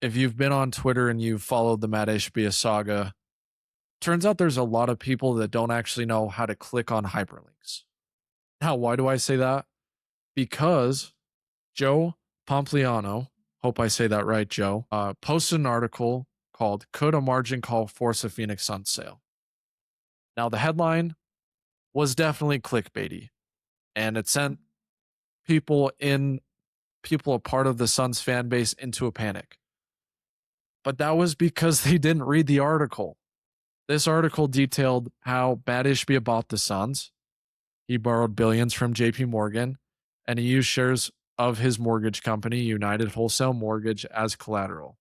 if you've been on Twitter and you've followed the Matt Ishbia saga, turns out there's a lot of people that don't actually know how to click on hyperlinks. Now, why do I say that? Because Joe Pompliano, hope I say that right, Joe, posted an article called "Could a Margin Call Force a Phoenix Suns Sale?" Now, the headline was definitely clickbaity, and it sent people a part of the Suns fan base into a panic. But that was because they didn't read the article. This article detailed how Matt Ishbia bought the Suns. He borrowed billions from JP Morgan, and he used shares of his mortgage company, United Wholesale Mortgage, as collateral.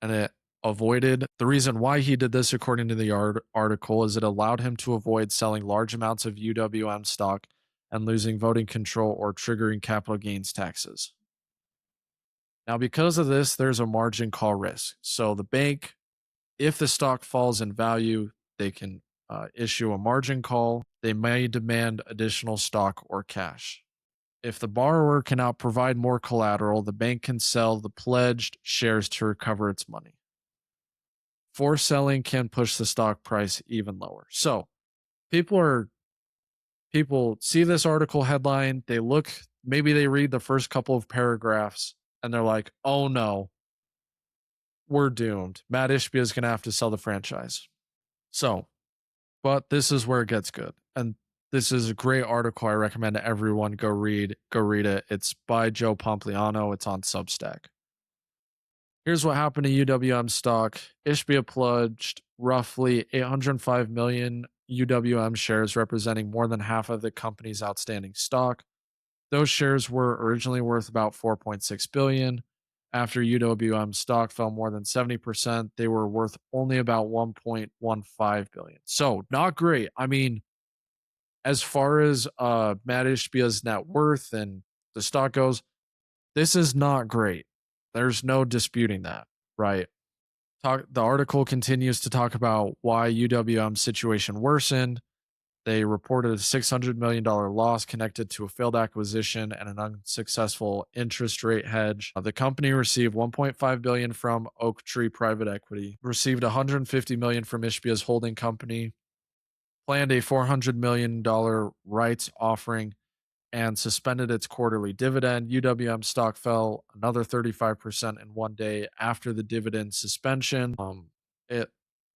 And it avoided the reason why he did this, according to the article, is it allowed him to avoid selling large amounts of UWM stock and losing voting control or triggering capital gains taxes. Now, because of this, there's a margin call risk. So the bank, if the stock falls in value, they can issue a margin call. They may demand additional stock or cash. If the borrower cannot provide more collateral, the bank can sell the pledged shares to recover its money. Forced selling can push the stock price even lower. So people see this article headline, they look, maybe they read the first couple of paragraphs and they're like, oh no, we're doomed. Matt Ishbia is going to have to sell the franchise. So, but this is where it gets good. And this is a great article. I recommend everyone go read it. It's by Joe Pompliano. It's on Substack. Here's what happened to UWM stock. Ishbia pledged roughly 805 million UWM shares, representing more than half of the company's outstanding stock. Those shares were originally worth about 4.6 billion. After UWM stock fell more than 70%, they were worth only about 1.15 billion. So not great. I mean, as far as Matt Ishbia's net worth and the stock goes, this is not great. There's no disputing that, right? The article continues to talk about why UWM's situation worsened. They reported a $600 million loss connected to a failed acquisition and an unsuccessful interest rate hedge. The company received $1.5 billion from Oaktree Private Equity, received $150 million from Ishbia's holding company, planned a $400 million rights offering, and suspended its quarterly dividend. UWM stock fell another 35% in one day after the dividend suspension. It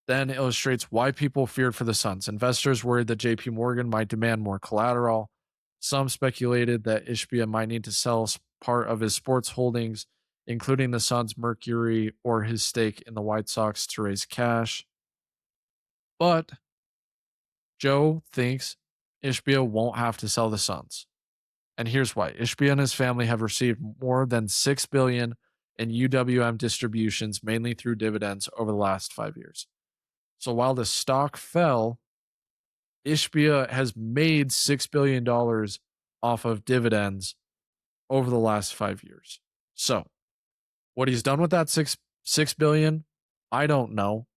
then illustrates why people feared for the Suns. Investors worried that JP Morgan might demand more collateral. Some speculated that Ishbia might need to sell part of his sports holdings, including the Suns' Mercury or his stake in the White Sox, to raise cash. But Joe thinks Ishbia won't have to sell the Suns. And here's why. Ishbia and his family have received more than $6 billion in UWM distributions, mainly through dividends, over the last 5 years. So while the stock fell, Ishbia has made $6 billion off of dividends over the last 5 years. So what he's done with that six billion, I don't know.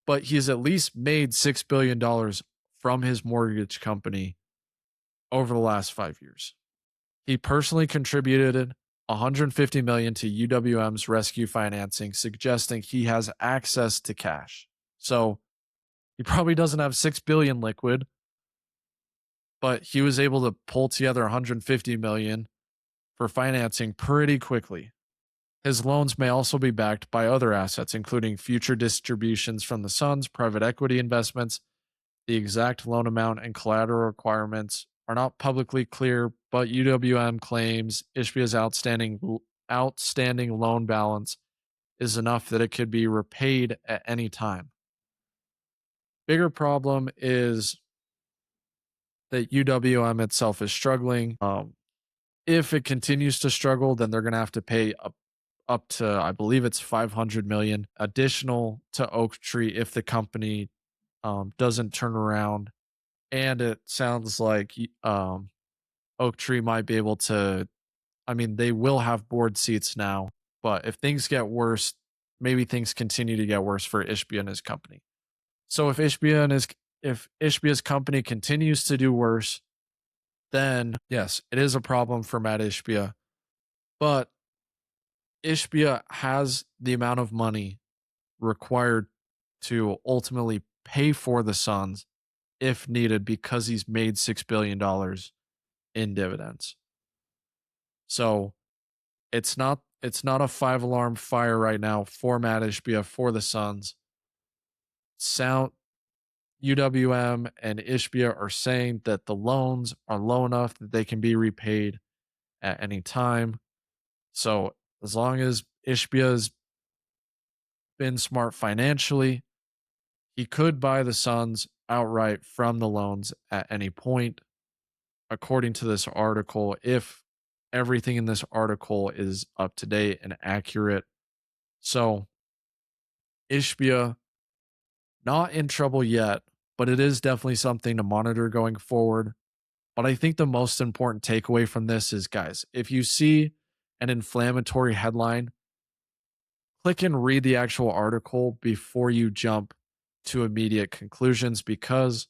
But he's at least made $6 billion from his mortgage company over the last 5 years. He personally contributed $150 million to UWM's rescue financing, suggesting he has access to cash. So he probably doesn't have $6 billion liquid, but he was able to pull together $150 million for financing pretty quickly. His loans may also be backed by other assets, including future distributions from the Suns, private equity investments. The exact loan amount and collateral requirements are not publicly clear, but UWM claims Ishbia's outstanding loan balance is enough that it could be repaid at any time. Bigger problem is that UWM itself is struggling. If it continues to struggle, then they're going to have to pay up to, I believe it's $500 million additional to Oaktree if the company doesn't turn around. And it sounds like Oaktree might be able to, I mean, they will have board seats now, but if things get worse, maybe things continue to get worse for Ishbia and his company. So if Ishbia's company continues to do worse, then yes, it is a problem for Matt Ishbia. But Ishbia has the amount of money required to ultimately pay for the Suns if needed because he's made $6 billion in dividends. So it's not a five alarm fire right now for Matt Ishbia for the Suns. Sound UWM and Ishbia are saying that the loans are low enough that they can be repaid at any time. So as long as Ishbia's been smart financially, he could buy the Suns outright from the loans at any point, according to this article, if everything in this article is up to date and accurate. So Ishbia not in trouble yet, but it is definitely something to monitor going forward. But I think the most important takeaway from this is, guys, if you see an inflammatory headline, click and read the actual article before you jump to immediate conclusions, because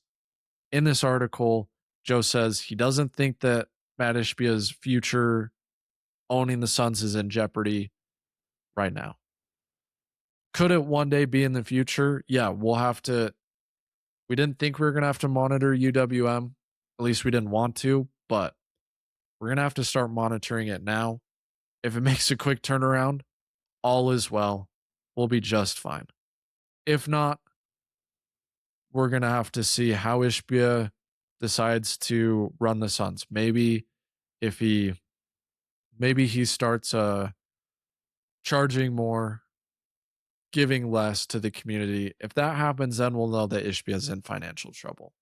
in this article, Joe says he doesn't think that Matt Ishbia's future owning the Suns is in jeopardy right now. Could it one day be in the future? Yeah, we'll have to. We didn't think we were going to have to monitor UWM. At least we didn't want to, but we're going to have to start monitoring it now. If it makes a quick turnaround, all is well. We'll be just fine. If not, we're going to have to see how Ishbia decides to run the Suns. If he maybe he starts charging more, giving less to the community. If that happens, then we'll know that Ishbia is in financial trouble.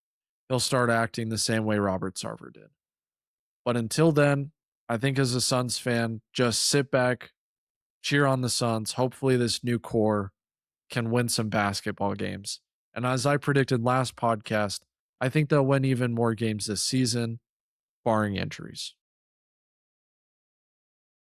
He'll start acting the same way Robert Sarver did. But until then, I think as a Suns fan, just sit back, cheer on the Suns. Hopefully, this new core can win some basketball games. And as I predicted last podcast, I think they'll win even more games this season, barring injuries.